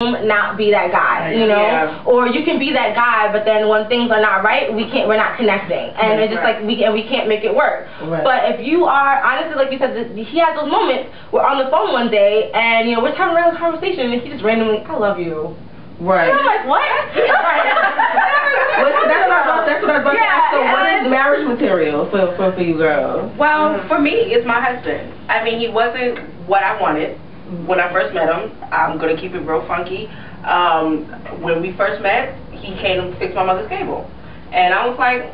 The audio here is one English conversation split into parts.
not be that guy, you know, or you can be that guy, but then when things are not right, we're not connecting, and it's just like we can't make it work. But if you are honestly, like you said, he had those moments. We're on the phone one day, and you know we're having a real conversation, and he just randomly, "I love you." Right. And I'm like, what? That's what I was about to ask. So what is marriage material for you girls? Well, for me, it's my husband. I mean, he wasn't what I wanted when I first met him. I'm going to keep it real funky. When we first met, he came to fix my mother's cable. And I was like,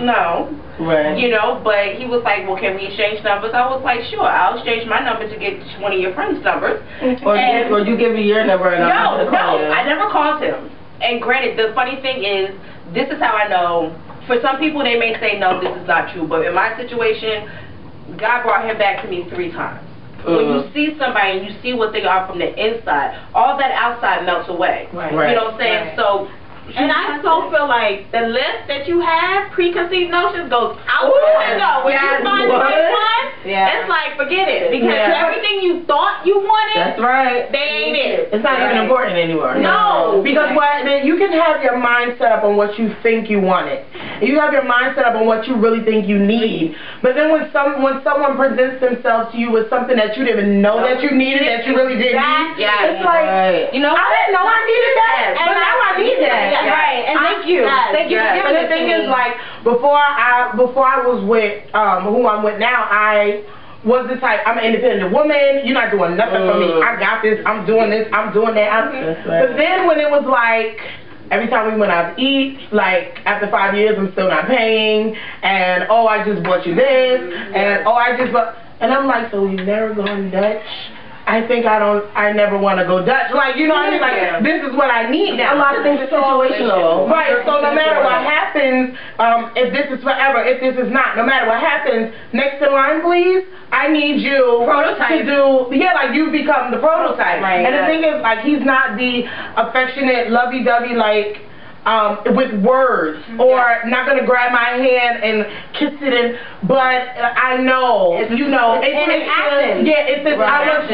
no. Right. You know, but he was like, well, can we exchange numbers? I was like, sure, I'll exchange my number to get one of your friends' numbers. Or you give me your number and I'll call you. I never called him. And granted, the funny thing is, this is how I know. For some people, they may say, no, this is not true. But in my situation, God brought him back to me 3 times. When you see somebody and you see what they are from the inside, all that outside melts away. Right. You know what I'm saying? So. And I so feel like the list that you have, preconceived notions, goes out the window. When you find the right one, it's like, forget it. Because everything you thought you wanted, that's right, they ain't it. It's not even important anymore. No. Because you can have your mind set up on what you think you wanted. You have your mind set up on what you really think you need. But then when someone presents themselves to you with something that you didn't even know that you needed, that you really didn't need, it's like, you know, I didn't know I needed that, but now I need that. Right, and thank you for giving And the thing is, like, before I was with who I'm with now, I was the type, I'm an independent woman, you're not doing nothing for me, I got this, I'm doing this, I'm doing that. But then when it was like, every time we went out to eat, like, after 5 years, I'm still not paying, and, oh, I just bought you this, and, oh, I just bought, and I'm like, so we've never gone Dutch? I think I never want to go Dutch. Like, you know what I mean? Like, this is what I need now. A lot of things are situational. Right, so no matter what happens, if this is forever, if this is not, no matter what happens, next in line, please, I need you to do, like, you become the prototype. Right. And the thing is, like, he's not the affectionate, lovey-dovey, like, with words, or not gonna grab my hand and kiss it, but I know, you know, it's action.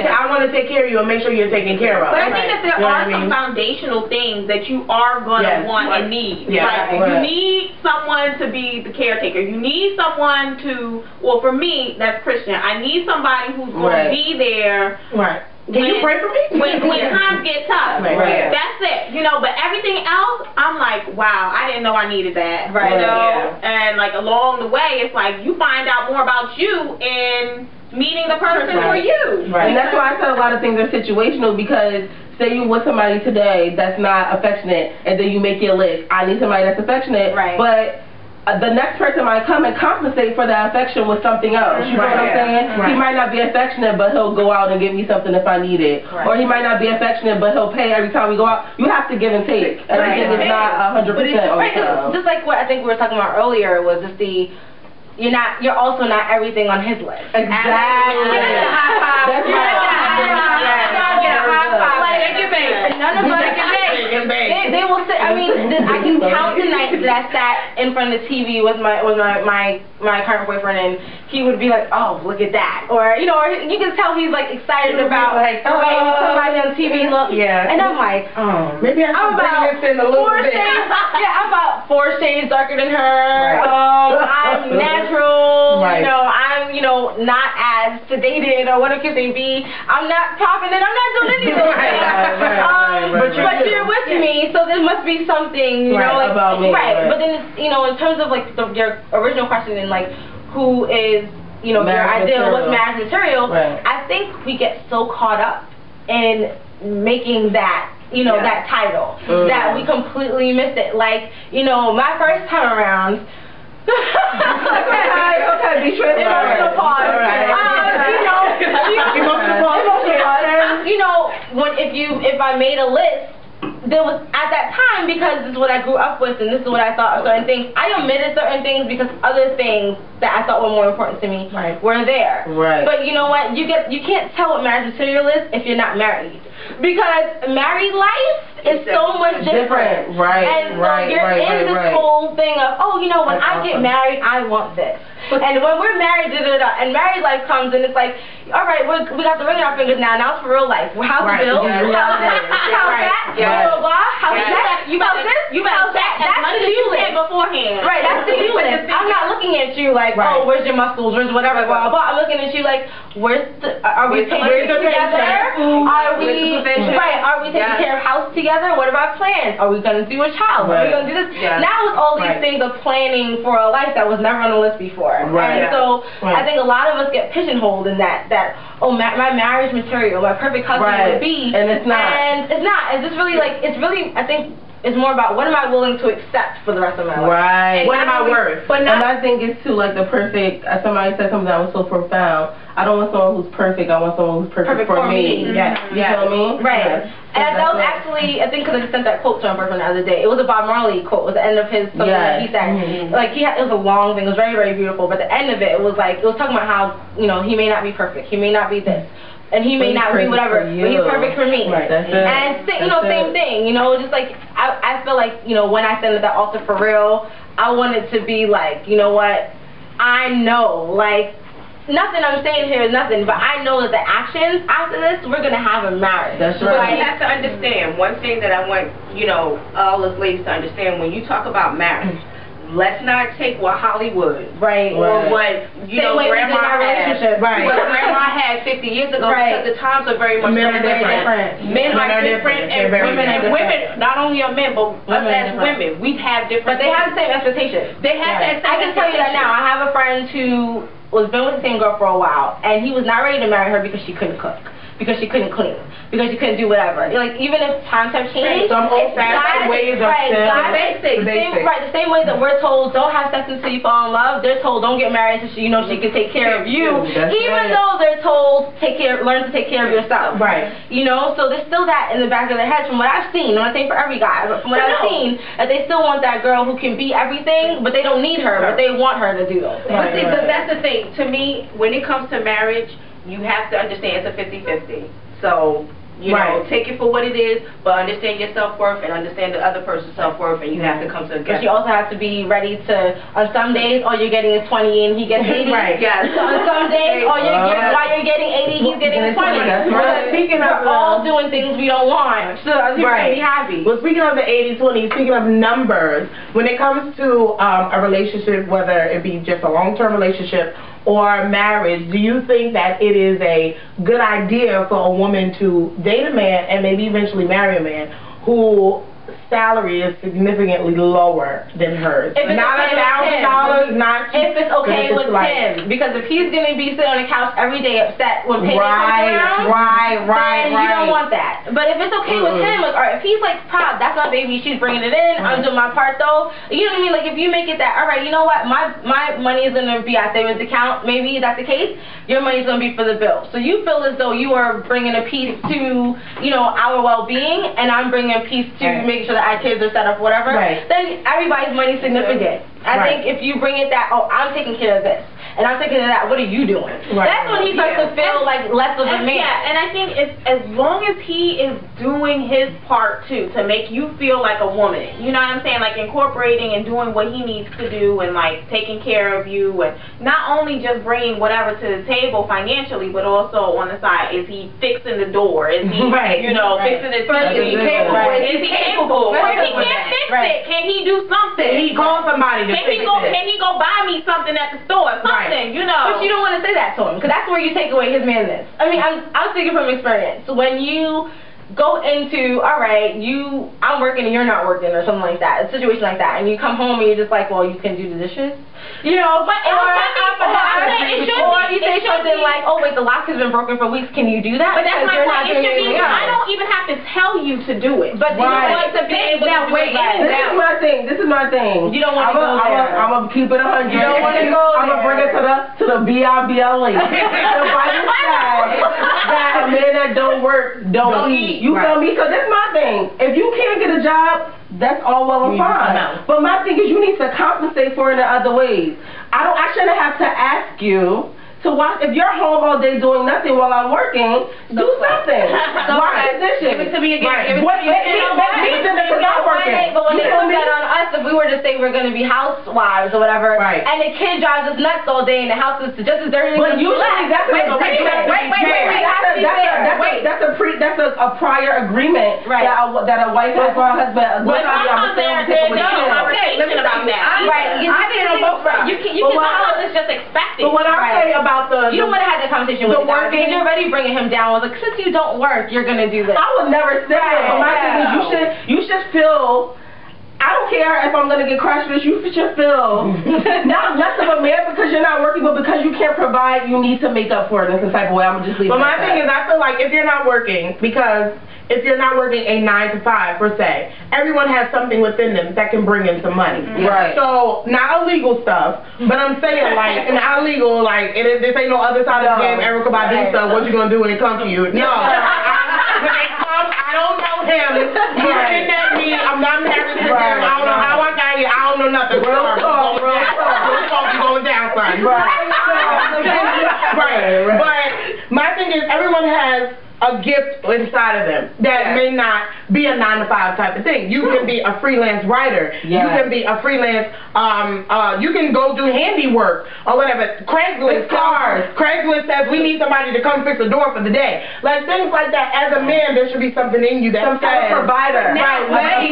I want to take care of you and make sure you're taken care of. But I think that there are some foundational things that you are gonna want and need. Like, you need someone to be the caretaker. You need someone to, well, for me, that's Christian. I need somebody who's gonna be there. Right. Can you pray for me? When times get tough. That's it. You know, but everything else, I'm like, wow, I didn't know I needed that. You know? And like along the way, it's like you find out more about you in meeting the person for you. And that's why I said a lot of things are situational, because say you with somebody today that's not affectionate, and then you make your list, I need somebody that's affectionate, but the next person might come and compensate for that affection with something else. You know what I'm saying? He might not be affectionate, but he'll go out and give me something if I need it. Or he might not be affectionate, but he'll pay every time we go out. You have to give and take. Everything is not 100% all the time. Just like what I think we were talking about earlier was just you're also not everything on his list. Exactly. That's right. None of us they will say, I mean, I can count the nights that I sat in front of the TV with my current boyfriend, and he would be like, oh, look at that, or you know, or you can tell he's like excited about like somebody on TV look, and I'm like, oh, maybe I should bring this in a little bit. I'm about 4 shades darker than her. I'm natural. You know, I'm not as sedated or whatever it may be. I'm not popping it. I'm not doing anything. But you're with me, so there must be something, you know, like, about me. But then, you know, in terms of like your original question and like who is, you know, your ideal, what's marriage material, I think we get so caught up in making that, you know, that title that we completely miss it. Like, you know, my first time around. Okay, be sure. Emotional pause. You know, if I made a list there was, at that time, because this is what I grew up with and this is what I thought of certain things, I omitted certain things because other things that I thought were more important to me were there. Right. But you know what? You can't tell what marriage material is if you're not married. Because married life is so much different. Right. And so you're in this whole thing of, oh, you know, when I get married, I want this. And when we're married, and married life comes, and it's like, all right, we got the ring on our fingers now. Now it's for real life. How's the bill? How's that? Blah, blah. How's that? You better check as much as you can beforehand. Right, that's the you list. I'm not looking at you like, oh, where's your muscles? Where's whatever, blah, blah. I'm looking at you like, are we paying together? Are we taking care of house together? What about plans? Are we going to do a child? Are we going to do this? Now it's all these things of planning for a life that was never on the list before. And so I think a lot of us get pigeonholed in that my marriage material, my perfect husband would be. And it's not. And it's not. It's just really like, I think it's more about what am I willing to accept for the rest of my life. Right. What am I worth? And I think it's too like the perfect, somebody said something that was so profound. I don't want someone who's perfect, I want someone who's perfect for me. Yes. You feel me? Right. And that was actually, I think, because I just sent that quote to my boyfriend the other day. It was a Bob Marley quote. It was the end of his, something that he said. Like, it was a long thing. It was very, very beautiful. But the end of it was like, it was talking about how, you know, he may not be perfect. He may not be this. And he may not be whatever, but he's perfect for me. Right, that's it. And, same thing. You know, just like, I feel like, you know, when I sent that altar for real, I want it to be like, you know what, I know, like, nothing I'm saying here is nothing, but I know that the actions after this, we're going to have a marriage. That's right. But you have to understand, one thing that I want, you know, all us ladies to understand, when you talk about marriage, let's not take what Hollywood, or what, you know, grandma had, what grandma had 50 years ago, because the times are very much different. Men are different, and women, not only are men, but us as women, we have different. But they have the same expectations. They have that same I can tell you that now. I have a friend who was been with the same girl for a while, and he was not ready to marry her because she couldn't cook, because she couldn't clean, because she couldn't do whatever. Like, even if times have changed, some old-fashioned ways of the same way that we're told don't have sex until you fall in love, they're told don't get married until she can take care of you. Even though they're told learn to take care of yourself. Right. You know, so there's still that in the back of their heads from what I've seen. I'm not saying for every guy, but from what I've seen, that they still want that girl who can be everything, but they don't need her, but they want her to do those things. But see, but that's the thing. To me, when it comes to marriage, you have to understand it's a 50-50. So, you know, take it for what it is, but understand your self-worth and understand the other person's self-worth, and you have to come to a But you also have to be ready to, on some days, all you're getting is 20 and he gets 80. Yes. So on some days, while you're getting 80, he's getting 20. Speaking of, we're all doing things we don't want, so you can be happy. Well, speaking of the 80-20, speaking of numbers, when it comes to a relationship, whether it be just a long-term relationship or marriage, do you think that it is a good idea for a woman to date a man and maybe eventually marry a man who salary is significantly lower than hers? If it's not $1,000, not if it's okay with him, because if he's gonna be sitting on the couch every day upset when payday comes around, then you don't want that. But if it's okay with him, like, or if he's like, proud, that's my baby, she's bringing it in, I'm doing my part though. You know what I mean? Like, if you make it that, all right, you know what, my money is gonna be at savings account. Maybe that's the case. Your money's gonna be for the bill. So you feel as though you are bringing a piece to, you know, our well-being, and I'm bringing a piece to making sure that our kids are set up, whatever. Then everybody's money's significant. I think if you bring it that, oh, I'm taking care of this, and I'm taking care of that, what are you doing? That's when he starts to feel like less of a man. Yeah, and I think as long as he is doing his part too to make you feel like a woman, you know what I'm saying, like incorporating and doing what he needs to do and like taking care of you, and not only just bringing whatever to the table financially, but also on the side, is he fixing the door? Is he, you know, fixing his feet? Is he capable? Is he capable? If he can't fix it, can he do something? He called somebody to fix it. Can he go buy me something at the store? Something, you know. But you don't want to say that to him, because that's where you take away his manness. I mean, I'm speaking from experience. When you go into, all right, I'm working and you're not working, or something like that, a situation like that, and you come home and you're just like, well, you can do the dishes, you know, or you say something like, oh wait, the lock has been broken for weeks, can you do that? But that's my point. It should be, I don't even have have to tell you to do it. But you want to be able to do it. This is my thing. You don't want to go there. I'm gonna keep it 100. You don't want to go there. I'm gonna bring it to the BIBLE. The Bible says that a man that don't work don't eat. You feel me? Because that's my thing. If you can't get a job, that's all well and fine. But my thing is, you need to compensate for it in other ways. I shouldn't have to ask you to watch. If you're home all day doing nothing while I'm working, do something. Wash the dishes. Give it to me again. But when they put that on us, if we were to say we're going to be housewives or whatever, and the kid drives us nuts all day and the house is just as dirty. But usually that's a prior agreement that a wife has for her husband. But sometimes there's no conversation about that. I didn't know both sides. You can tell it's just expected. But what I say about you don't want to have the conversation with the guy because you're already bringing him down. I was like, since you don't work, you're gonna do this. I would never say it. But my thing is, you should feel. I don't care if I'm gonna get crushed for this. You should feel not less of a man because you're not working, but because you can't provide, you need to make up for it in some type of way. I'm gonna just leave. But my thing is, I feel like if you're not working, because if you're not working a 9 to 5 per se, everyone has something within them that can bring in some money. Right. So not illegal stuff, but I'm saying like not illegal. Like this ain't no other side of the game. Erykah Badu stuff. What you gonna do when it comes to you? No. When it comes, I don't know him. He's looking at me. I'm not married to him. I don't know how I got here. I don't know nothing. Real talk. You going down, son. Right. But my thing is, everyone has a gift inside of them that may not be a 9 to 5 type of thing. You can be a freelance writer. You can be a freelance. You can go do handiwork or whatever. Craigslist says we need somebody to come fix a door for the day. Like things like that. As a man, there should be something in you that some type of provider. Some men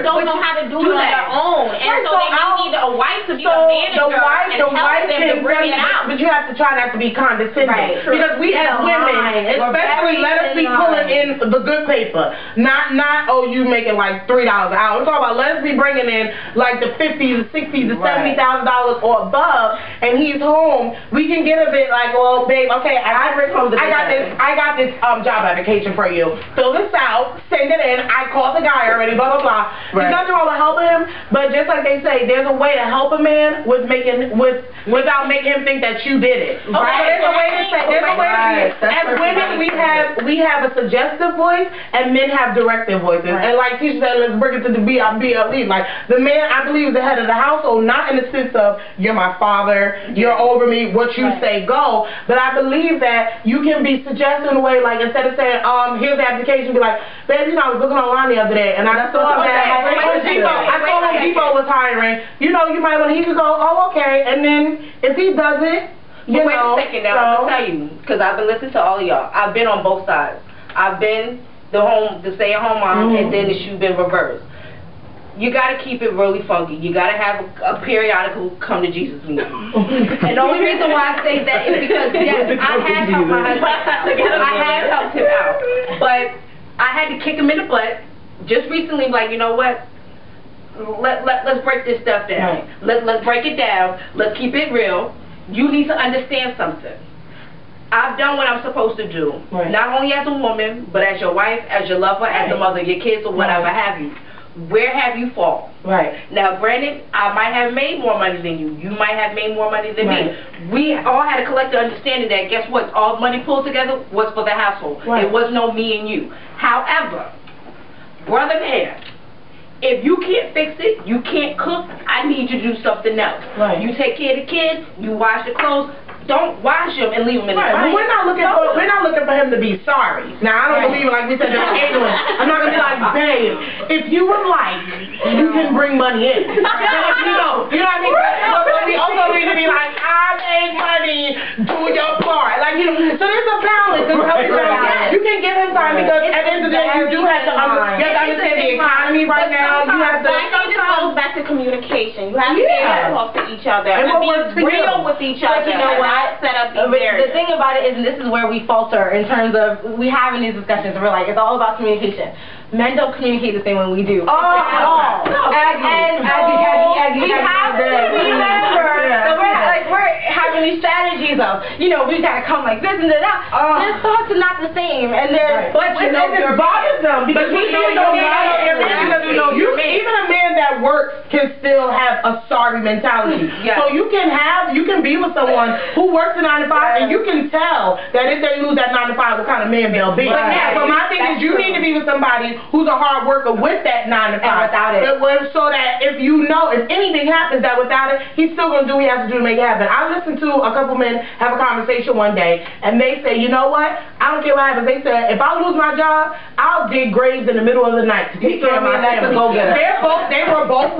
don't know how to do it on their own, and so they need a wife to be a manager and help them to bring it out. But you have to try not to be condescending because we as women. Especially, let us be pulling in the good paper, not oh you making like $3 an hour. We're talking about let us be bringing in like the $50,000 to $60,000 to $70,000 or above, and he's home. We can get a bit like, well, babe, okay, I got this job application for you. Fill this out, send it in. I called the guy already. Blah blah blah. There's nothing wrong with helping him, but just like they say, there's a way to help a man without making him think that you did it. Okay, there's a way to say. There's a way to as women, we have a suggestive voice, and men have directive voices. And like Tisha said, let's bring it to the BLE. Like the man, I believe, is the head of the household, not in the sense of you're my father, you're over me, what you say go. But I believe that you can be suggestive in a way, like instead of saying, here's the application, be like, babe, you know, I was looking online the other day, and I saw that Home Depot was hiring. You know, you might want to. He could go, oh, okay, and then if he does it. Wait a second now, I'm going to tell you, because I've been listening to all of y'all. I've been on both sides. I've been the stay-at-home mom, and then the shoe been reversed. You got to keep it really funky. You got to have a periodical come to Jesus meeting. And the only reason why I say that is because, yes, I have helped my husband. I have helped him out. But I had to kick him in the butt just recently, like, you know what? Let's break this stuff down. Let's break it down. Let's keep it real. You need to understand something. I've done what I'm supposed to do, not only as a woman, but as your wife, as your lover, as a mother of your kids, or whatever have you. Where have you fallen? Now, granted, I might have made more money than you. You might have made more money than me. We all had a collective understanding that, guess what? All money pulled together was for the household. It was no me and you. However, brother man, if you can't fix it, you can't cook, I need you to do something else. You take care of the kids, you wash the clothes. Don't wash them and leave them in the fire. But we're not looking for him to be sorry. Now I don't believe, like we said, I'm not gonna be like, babe, if you would like, you can bring money in. You know what I mean? But we also need to be like, I made money, do your part. Like, you know, so there's a balance. You can give him time because at the end of the day, you do have to understand the economy right now. You have to. It goes back to communication. You have to be able to talk to each other and be real with each other. You know what? Set up the thing about it is, and this is where we falter in terms of we having these discussions. We're like, it's all about communication. Men don't communicate the same way we do. At all. And we have to remember that we're having these strategies of, you know, we gotta come like this and that. Their thoughts are not the same, and they're but you know, it bothers them because you know, even a man that works can still have a sorry mentality. So you can be with someone who works a 9 to 5, and you can tell that if they lose that 9 to 5, what kind of man they'll be. But my thing is, you need to be with somebody who's a hard worker with that 9 to 5, and without it. So that if you know, if anything happens, that without it, he's still gonna do what he has to do to make it happen. I listened to a couple men have a conversation one day, and they say, you know what? I don't care what happens. They said, if I lose my job, I'll dig graves in the middle of the night to take care of my family. They were both